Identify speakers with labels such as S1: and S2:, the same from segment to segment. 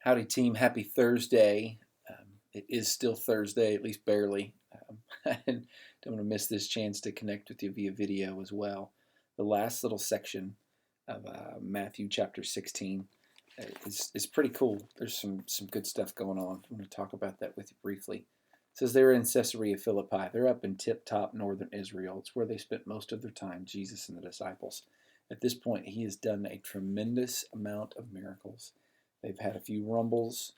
S1: Howdy, team. Happy Thursday. It is still Thursday, at least barely. And don't want to miss this chance to connect with you via video as well. The last little section of Matthew chapter 16 is pretty cool. There's some good stuff going on. I'm going to talk about that with you briefly. It says they're in Caesarea Philippi. They're up in tip-top northern Israel. It's where they spent most of their time, Jesus and the disciples. At this point, he has done a tremendous amount of miracles. They've had a few rumbles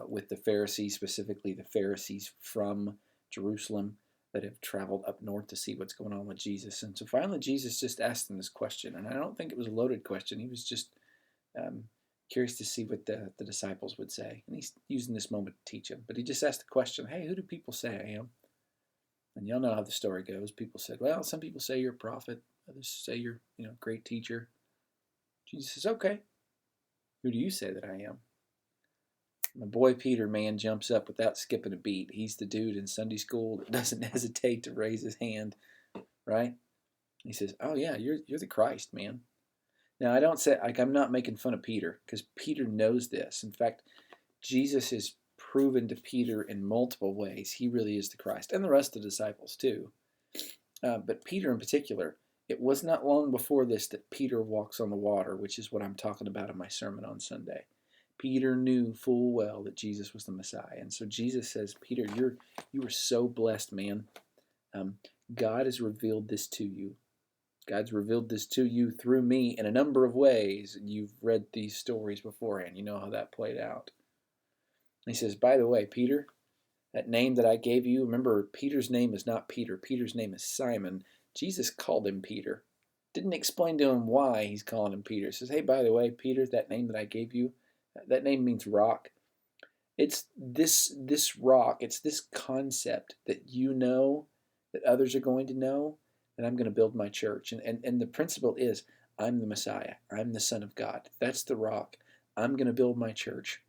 S1: with the Pharisees, specifically the Pharisees from Jerusalem that have traveled up north to see what's going on with Jesus. And so finally, Jesus just asked them this question. And I don't think it was a loaded question. He was just curious to see what the disciples would say. And he's using this moment to teach them. But he just asked the question, hey, who do people say I am? And y'all know how the story goes. People said, well, some people say you're a prophet. Others say you're, great teacher. Jesus says, okay. Who do you say that I am? My boy Peter, man, jumps up without skipping a beat. He's the dude in Sunday school that doesn't hesitate to raise his hand, right? He says, oh yeah, you're the Christ, man. Now, I don't say, I'm not making fun of Peter, because Peter knows this. In fact, Jesus has proven to Peter in multiple ways he really is the Christ, and the rest of the disciples too. But Peter in particular, it was not long before this that Peter walks on the water, which is what I'm talking about in my sermon on Sunday. Peter knew full well that Jesus was the Messiah. And so Jesus says, Peter, you are so blessed, man. God has revealed this to you. God's revealed this to you through me in a number of ways. You've read these stories beforehand. You know how that played out. And he says, by the way, Peter, that name that I gave you, remember, Peter's name is not Peter. Peter's name is Simon. Jesus called him Peter. Didn't explain to him why he's calling him Peter. He says, hey, by the way, Peter, that name that I gave you, that name means rock. It's this rock, it's this concept that you know, that others are going to know, that I'm going to build my church. And the principle is, I'm the Messiah. I'm the Son of God. That's the rock. I'm going to build my church.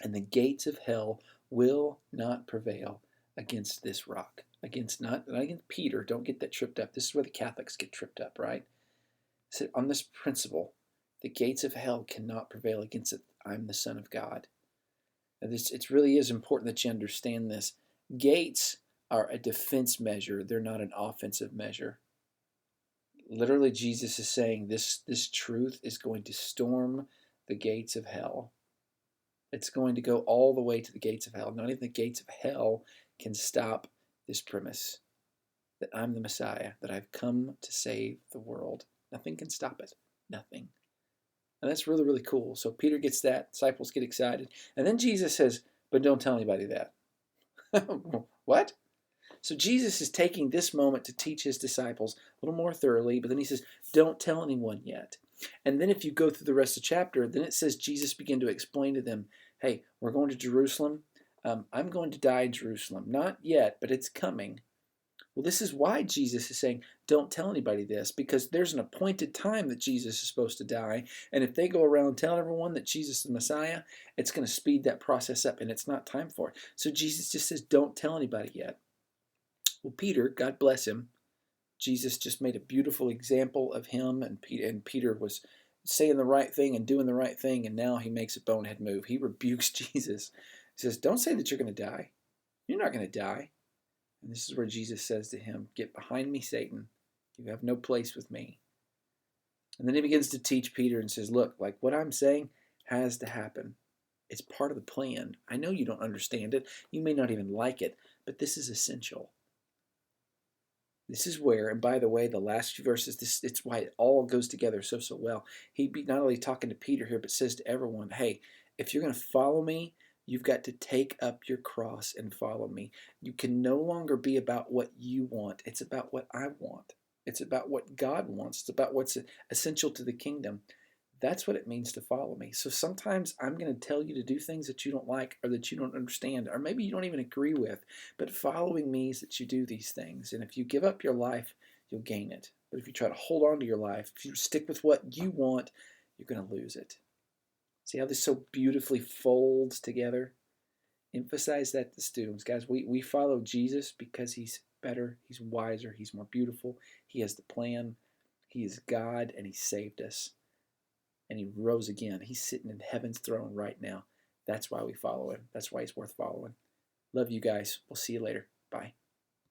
S1: And the gates of hell will not prevail against this rock. Not against Peter. Don't get that tripped up. This is where the Catholics get tripped up, right? So on this principle, the gates of hell cannot prevail against it. I'm the Son of God. And it really is important that you understand this. Gates are a defense measure. They're not an offensive measure. Literally, Jesus is saying this truth is going to storm the gates of hell. It's going to go all the way to the gates of hell. Not even the gates of hell can stop this premise that I'm the Messiah, that I've come to save the world. Nothing can stop it. Nothing. And that's really, really cool. So Peter gets that. Disciples get excited. And then Jesus says, but don't tell anybody that. What? So Jesus is taking this moment to teach his disciples a little more thoroughly, but then he says, don't tell anyone yet. And then if you go through the rest of the chapter, then it says Jesus began to explain to them, hey, we're going to Jerusalem. I'm going to die in Jerusalem. Not yet, but it's coming. Well, this is why Jesus is saying, don't tell anybody this, because there's an appointed time that Jesus is supposed to die. And if they go around telling everyone that Jesus is the Messiah, it's going to speed that process up, and it's not time for it. So Jesus just says, don't tell anybody yet. Well, Peter, God bless him, Jesus just made a beautiful example of him, and Peter was saying the right thing and doing the right thing, and now he makes a bonehead move. He rebukes Jesus. He says, don't say that you're going to die. You're not going to die. And this is where Jesus says to him, get behind me, Satan. You have no place with me. And then he begins to teach Peter and says, look, like what I'm saying has to happen. It's part of the plan. I know you don't understand it. You may not even like it, but this is essential. This is where, and by the way, the last few verses, it's why it all goes together so well. He not only talking to Peter here, but says to everyone, hey, if you're going to follow me, you've got to take up your cross and follow me. You can no longer be about what you want. It's about what I want. It's about what God wants. It's about what's essential to the kingdom. That's what it means to follow me. So sometimes I'm going to tell you to do things that you don't like or that you don't understand or maybe you don't even agree with. But following means that you do these things. And if you give up your life, you'll gain it. But if you try to hold on to your life, if you stick with what you want, you're going to lose it. See how this so beautifully folds together? Emphasize that to students. Guys, we follow Jesus because he's better, he's wiser, he's more beautiful. He has the plan. He is God and he saved us. And he rose again. He's sitting in heaven's throne right now. That's why we follow him. That's why he's worth following. Love you guys. We'll see you later. Bye.